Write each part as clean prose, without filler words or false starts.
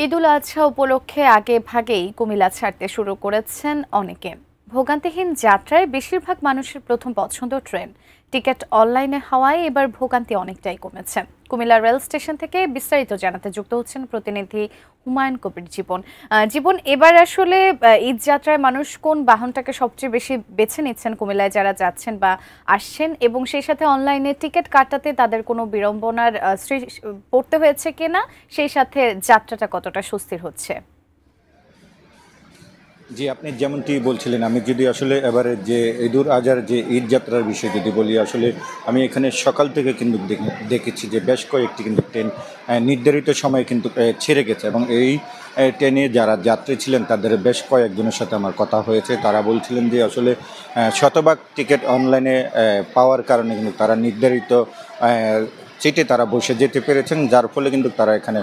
ঈদুল আজহা উপলক্ষে আগে ভাগেই কুমিল্লা ছাড়তে শুরু করেছেন অনেকে। ভোগান্তিহীন যাত্রায় বেশিরভাগ মানুষের প্রথম পছন্দ ট্রেন। টিকিট অনলাইনে হওয়ায় এবার ভোগান্তি অনেকটাই কমেছে। কুমিল্লা রেল স্টেশন থেকে বিস্তারিত জানাতে যুক্ত হচ্ছেন প্রতিনিধি হুমায়ুন কবির জীবন। জীবন, এবার আসলে ঈদ যাত্রায় মানুষ কোন বাহনটাকে সবচেয়ে বেশি বেছে নিচ্ছেন কুমিল্লায় যারা যাচ্ছেন বা আসছেন, এবং সেই সাথে অনলাইনে টিকিট কাটাতে তাদের কোনো বিড়ম্বনার পড়তে হয়েছে কিনা, সেই সাথে যাত্রাটা কতটা স্বস্তির হচ্ছে? জি, আপনি যেমনটি বলছিলেন, আমি যদি আসলে এবারে যে ঈদুল আজহার যে ঈদ যাত্রার বিষয়ে যদি বলি, আসলে আমি এখানে সকাল থেকে কিন্তু দেখেছি যে বেশ কয়েকটি কিন্তু ট্রেন নির্ধারিত সময়ে কিন্তু ছেড়ে গেছে, এবং এই ট্রেনে যারা যাত্রী ছিলেন তাদের বেশ কয়েকজনের সাথে আমার কথা হয়েছে। তারা বলছিলেন যে আসলে শতভাগ টিকিট অনলাইনে পাওয়ার কারণে কিন্তু তারা নির্ধারিত সিটে তারা বসে যেতে পেরেছেন, যার ফলে কিন্তু তারা এখানে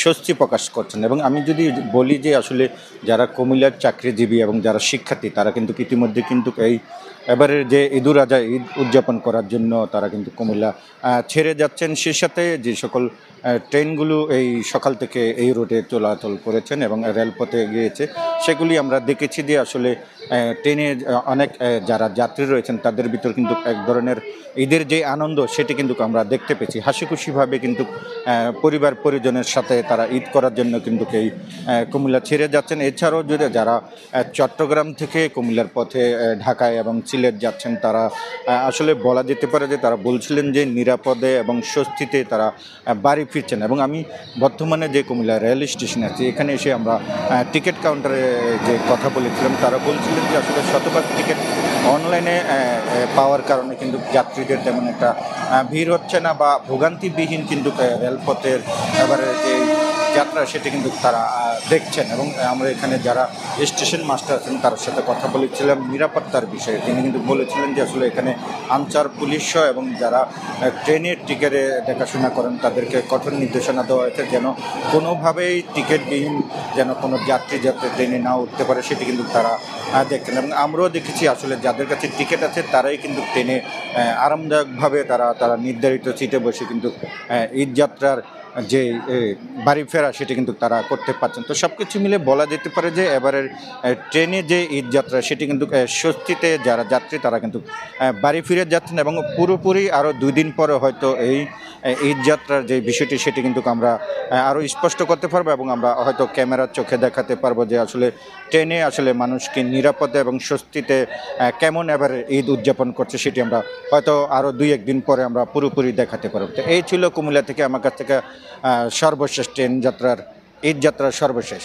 স্বস্তি প্রকাশ করছেন। এবং আমি যদি বলি যে আসলে যারা কুমিল্লার চাকরিজীবী এবং যারা শিক্ষার্থী, তারা কিন্তু ইতিমধ্যে কিন্তু এই এবারের যে ঈদুল আজহা ঈদ উদযাপন করার জন্য তারা কিন্তু কুমিল্লা ছেড়ে যাচ্ছেন। সে সাথে যে সকল ট্রেনগুলো এই সকাল থেকে এই রুটে চলাচল করেছেন এবং রেলপথে গিয়েছে, সেগুলি আমরা দেখেছি যে আসলে ট্রেনে অনেক যারা যাত্রী রয়েছেন তাদের ভিতর কিন্তু এক ধরনের ঈদের যে আনন্দ সেটি কিন্তু আমরা দেখতে পেয়েছি। হাসিখুশিভাবে কিন্তু পরিবার পরিজনের সাথে তারা ঈদ করার জন্য কিন্তু এই কুমিল্লা ছেড়ে যাচ্ছেন। এছাড়াও যদি যারা চট্টগ্রাম থেকে কুমিল্লার পথে ঢাকায় এবং সিলেট যাচ্ছেন, তারা আসলে বলা যেতে পারে যে তারা বলছিলেন যে নিরাপদে এবং স্বস্তিতে তারা বাড়ি ফিরছেন। এবং আমি বর্তমানে যে কুমিল্লা রেল স্টেশনে আছি, এখানে এসে আমরা টিকিট কাউন্টারে যে কথা বলেছিলাম, তারা বলছিলেন যে আসলে শতভাগ টিকিট অনলাইনে পাওয়ার কারণে কিন্তু যাত্রীদের তেমন একটা ভিড় হচ্ছে না বা ভোগান্তিবিহীন কিন্তু রেলপথের এবারে যে যাত্রা সেটি কিন্তু তারা দেখছেন। এবং আমরা এখানে যারা স্টেশন মাস্টার আছেন তার সাথে কথা বলেছিলাম নিরাপত্তার বিষয়ে। তিনি কিন্তু বলেছিলেন যে আসলে এখানে আনসার পুলিশ এবং যারা ট্রেনের টিকিটে দেখাশোনা করেন তাদেরকে কঠোর নির্দেশনা দেওয়া হয়েছে যেন কোনোভাবেই টিকিটবিহীন যেন কোনো যাত্রী যাতে ট্রেনে না উঠতে পারে, সেটি কিন্তু তারা দেখছেন। এবং আমরাও দেখেছি আসলে যাদের কাছে টিকিট আছে তারাই কিন্তু ট্রেনে আরামদায়কভাবে তারা নির্ধারিত সিটে বসে কিন্তু ঈদ যাত্রার যে বাড়ি ফেরা সেটি কিন্তু তারা করতে পারছেন। তো সব কিছু মিলে বলা যেতে পারে যে এবারের ট্রেনে যে ঈদ যাত্রা সেটি কিন্তু স্বস্তিতে যারা যাত্রী তারা কিন্তু বাড়ি ফিরে যাচ্ছেন। এবং পুরোপুরি আরও 2 দিন পরে হয়তো এই ঈদ যাত্রার যে বিষয়টি সেটি কিন্তু আমরা আরও স্পষ্ট করতে পারবো, এবং আমরা হয়তো ক্যামেরার চোখে দেখাতে পারবো যে আসলে ট্রেনে আসলে মানুষকে নিরাপদে এবং স্বস্তিতে কেমন এবার ঈদ উদযাপন করছে, সেটি আমরা হয়তো আরও 2-1 দিন পরে আমরা পুরোপুরি দেখাতে পারবো। তো এই ছিল কুমিল্লা থেকে আমার কাছ থেকে সর্বশেষ ট্রেন যাত্রার ঈদ যাত্রার সর্বশেষ।